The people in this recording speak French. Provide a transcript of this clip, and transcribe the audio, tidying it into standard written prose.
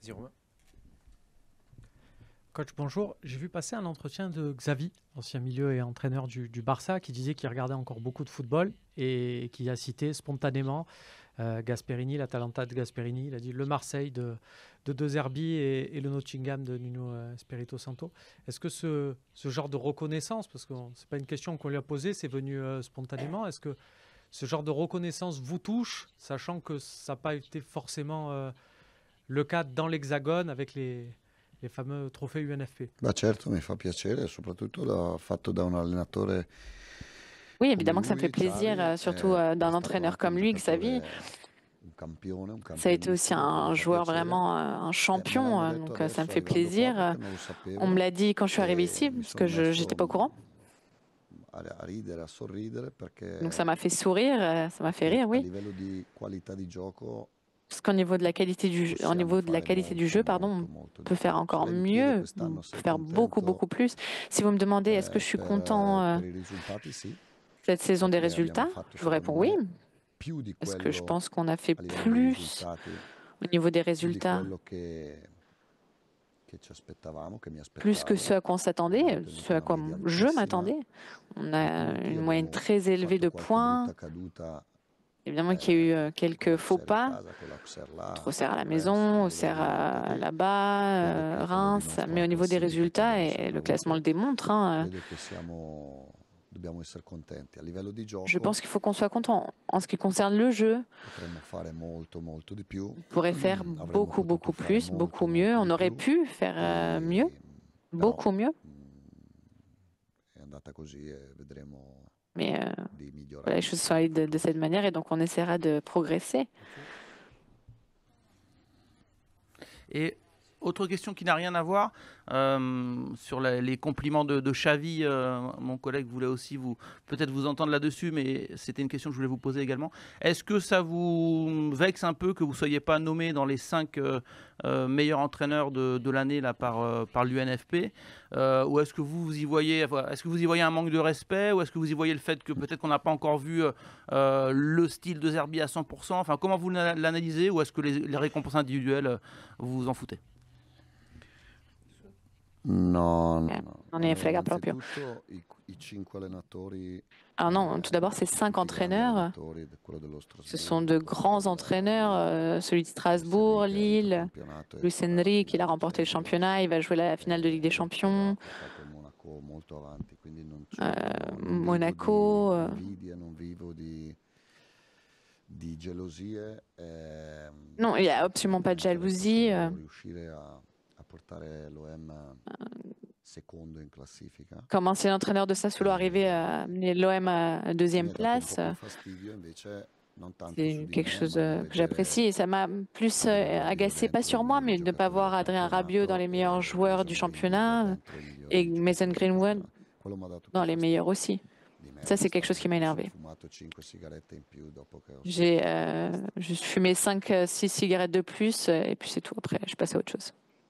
Vas-y, Romain. Coach, bonjour. J'ai vu passer un entretien de Xavi, ancien milieu et entraîneur du Barça, qui disait qu'il regardait encore beaucoup de football et qui a cité spontanément Gasperini, l'Atalanta de Gasperini. Il a dit le Marseille de Zerbi et le Nottingham de Nuno Espirito Santo. Est-ce que ce genre de reconnaissance, parce que ce n'est pas une question qu'on lui a posée, c'est venu spontanément, est-ce que ce genre de reconnaissance vous touche, sachant que ça n'a pas été forcément le cas dans l'Hexagone avec les fameux trophées UNFP? Bah certo, mi fa piacere, soprattutto fatto da un allenatore. Oui, évidemment que ça me fait plaisir, surtout d'un entraîneur comme lui, Xavi. Ça a été aussi un joueur vraiment, un champion, donc ça me fait plaisir. On me l'a dit quand je suis arrivé ici, parce que je n'étais pas au courant. Donc ça m'a fait sourire, ça m'a fait rire, oui. Parce qu'au niveau de la qualité du jeu, pardon, on peut faire encore mieux, on peut faire beaucoup plus. Si vous me demandez est-ce que je suis content cette saison des résultats, je vous réponds oui. Parce que je pense qu'on a fait plus au niveau des résultats, plus que ce à quoi on s'attendait, ce à quoi je m'attendais. On a une moyenne très élevée de points. Évidemment qu'il y a eu quelques faux pas, Auxerre à la maison, Auxerre là-bas, Reims, mais au niveau des résultats, et le classement le démontre, je pense qu'il faut qu'on soit content. En ce qui concerne le jeu, on pourrait faire beaucoup plus, beaucoup mieux. On aurait pu faire mieux, beaucoup mieux. Mais voilà, les choses sont allées de cette manière et donc on essaiera de progresser. Et autre question qui n'a rien à voir, sur les compliments de Xavi, mon collègue voulait aussi peut-être vous entendre là-dessus, mais c'était une question que je voulais vous poser également. Est-ce que ça vous vexe un peu que vous ne soyez pas nommé dans les 5 meilleurs entraîneurs de l'année là, par l'UNFP, ou est-ce que vous y voyez un manque de respect, ou est-ce que vous y voyez le fait que peut-être qu'on n'a pas encore vu le style de Zerbi à 100%, enfin comment vous l'analysez, ou est-ce que les récompenses individuelles vous vous en foutez? Non ne frega proprio. Alors non, tout d'abord, ces 5 entraîneurs, ce sont de grands entraîneurs, celui de Strasbourg, Lille, Luis Enrique, il a remporté le championnat, il va jouer la finale de Ligue des Champions, Monaco. Non, il n'y a absolument pas de jalousie. Comme ancien entraîneur de Sassuolo, arrivé à amener l'OM à 2e place, c'est quelque chose que j'apprécie. Et ça m'a plus agacé, pas sur moi, mais de ne pas voir Adrien Rabiot dans les meilleurs joueurs du championnat et Mason Greenwood dans les meilleurs aussi. Ça, c'est quelque chose qui m'a énervé. J'ai juste fumé 5-6 cigarettes de plus et puis c'est tout. Après, je passe à autre chose.